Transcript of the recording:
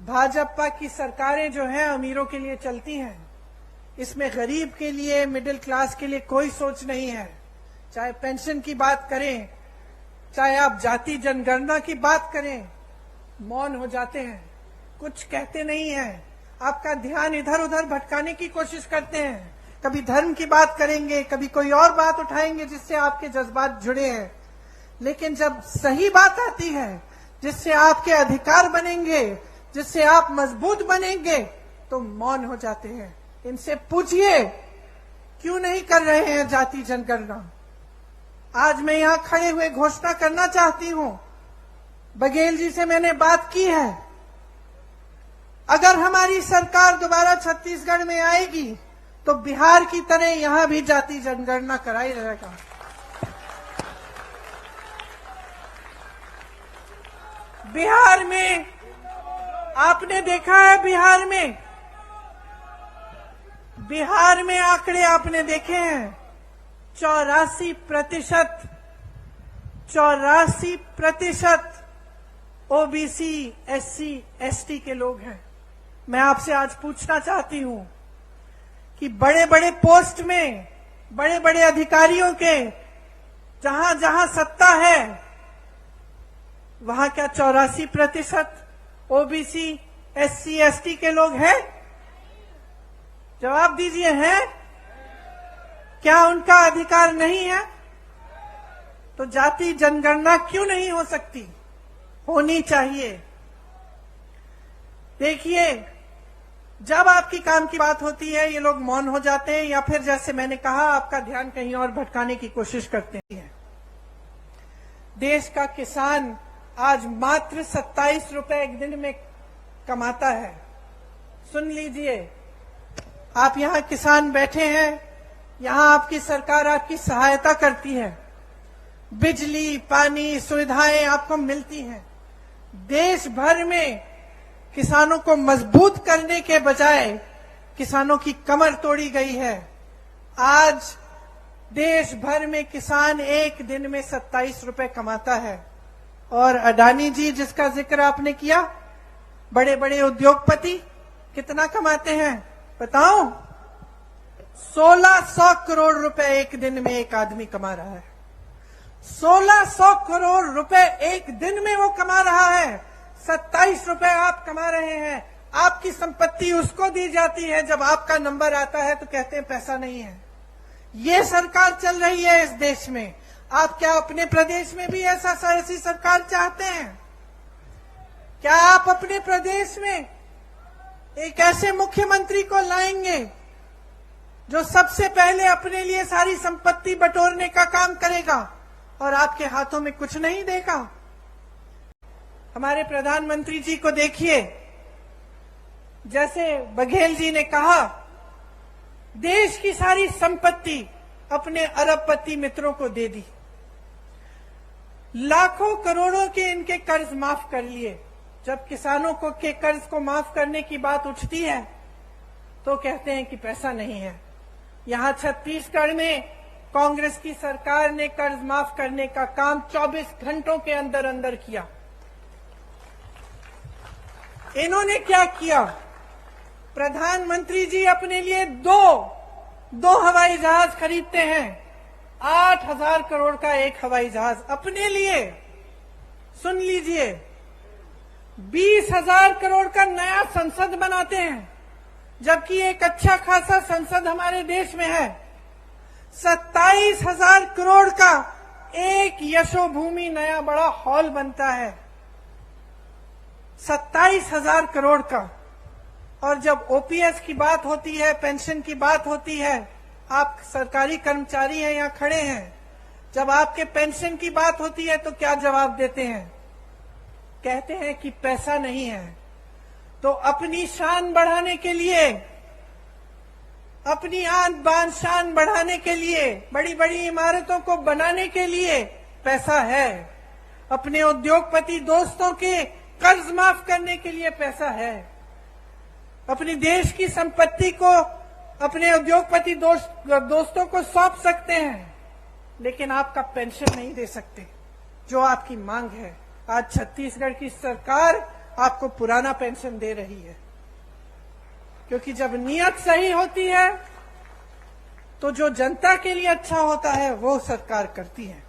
भाजपा की सरकारें जो हैं अमीरों के लिए चलती हैं, इसमें गरीब के लिए, मिडिल क्लास के लिए कोई सोच नहीं है। चाहे पेंशन की बात करें, चाहे आप जाति जनगणना की बात करें, मौन हो जाते हैं, कुछ कहते नहीं हैं। आपका ध्यान इधर उधर भटकाने की कोशिश करते हैं। कभी धर्म की बात करेंगे, कभी कोई और बात उठाएंगे जिससे आपके जज्बात जुड़े हैं। लेकिन जब सही बात आती है, जिससे आपके अधिकार बनेंगे, जिससे आप मजबूत बनेंगे, तो मौन हो जाते हैं। इनसे पूछिए क्यों नहीं कर रहे हैं जाति जनगणना। आज मैं यहां खड़े हुए घोषणा करना चाहती हूं, बघेल जी से मैंने बात की है, अगर हमारी सरकार दोबारा छत्तीसगढ़ में आएगी तो बिहार की तरह यहां भी जाति जनगणना कराई जाएगा। बिहार में आपने देखा है, बिहार में आंकड़े आपने देखे हैं, 84% ओबीसी, एससी, एसटी के लोग हैं। मैं आपसे आज पूछना चाहती हूं कि बड़े बड़े पोस्ट में, बड़े बड़े अधिकारियों के जहां जहां सत्ता है, वहां क्या 84% ओबीसी, एससी, एसटी के लोग हैं? जवाब दीजिए, हैं? क्या उनका अधिकार नहीं है? तो जाति जनगणना क्यों नहीं हो सकती? होनी चाहिए। देखिए, जब आपकी काम की बात होती है, ये लोग मौन हो जाते हैं, या फिर जैसे मैंने कहा, आपका ध्यान कहीं और भटकाने की कोशिश करते हैं। देश का किसान आज मात्र 27 रुपए एक दिन में कमाता है। सुन लीजिए, आप यहां किसान बैठे हैं, यहां आपकी सरकार आपकी सहायता करती है, बिजली, पानी, सुविधाएं आपको मिलती हैं। देश भर में किसानों को मजबूत करने के बजाय किसानों की कमर तोड़ी गई है। आज देश भर में किसान एक दिन में 27 रुपए कमाता है। और अडानी जी, जिसका जिक्र आपने किया, बड़े बड़े उद्योगपति कितना कमाते हैं बताओ? 1600 करोड़ रुपए एक दिन में एक आदमी कमा रहा है। 1600 करोड़ रुपए एक दिन में वो कमा रहा है। 27 रुपए आप कमा रहे हैं। आपकी संपत्ति उसको दी जाती है, जब आपका नंबर आता है तो कहते हैं पैसा नहीं है। ये सरकार चल रही है इस देश में। आप क्या अपने प्रदेश में भी ऐसी सरकार चाहते हैं? क्या आप अपने प्रदेश में एक ऐसे मुख्यमंत्री को लाएंगे जो सबसे पहले अपने लिए सारी संपत्ति बटोरने का काम करेगा और आपके हाथों में कुछ नहीं देगा? हमारे प्रधानमंत्री जी को देखिए, जैसे बघेल जी ने कहा, देश की सारी संपत्ति अपने अरबपति मित्रों को दे दी। लाखों करोड़ों के इनके कर्ज माफ कर लिए। जब किसानों को के कर्ज को माफ करने की बात उठती है तो कहते हैं कि पैसा नहीं है। यहां छत्तीसगढ़ में कांग्रेस की सरकार ने कर्ज माफ करने का काम 24 घंटों के अंदर अंदर किया। इन्होंने क्या किया? प्रधानमंत्री जी अपने लिए दो हवाई जहाज खरीदते हैं। 8,000 करोड़ का एक हवाई जहाज अपने लिए। सुन लीजिए, 20,000 करोड़ का नया संसद बनाते हैं, जबकि एक अच्छा खासा संसद हमारे देश में है। 27,000 करोड़ का एक यशोभूमि नया बड़ा हॉल बनता है। 27,000 करोड़ का। और जब ओपीएस की बात होती है, पेंशन की बात होती है, आप सरकारी कर्मचारी हैं, यहां खड़े हैं, जब आपके पेंशन की बात होती है तो क्या जवाब देते हैं? कहते हैं कि पैसा नहीं है। तो अपनी शान बढ़ाने के लिए, अपनी आन बान शान बढ़ाने के लिए, बड़ी बड़ी इमारतों को बनाने के लिए पैसा है। अपने उद्योगपति दोस्तों के कर्ज माफ करने के लिए पैसा है। अपनी देश की संपत्ति को अपने उद्योगपति दोस्तों को सौंप सकते हैं। लेकिन आपका पेंशन नहीं दे सकते जो आपकी मांग है। आज छत्तीसगढ़ की सरकार आपको पुराना पेंशन दे रही है, क्योंकि जब नीयत सही होती है तो जो जनता के लिए अच्छा होता है वो सरकार करती है।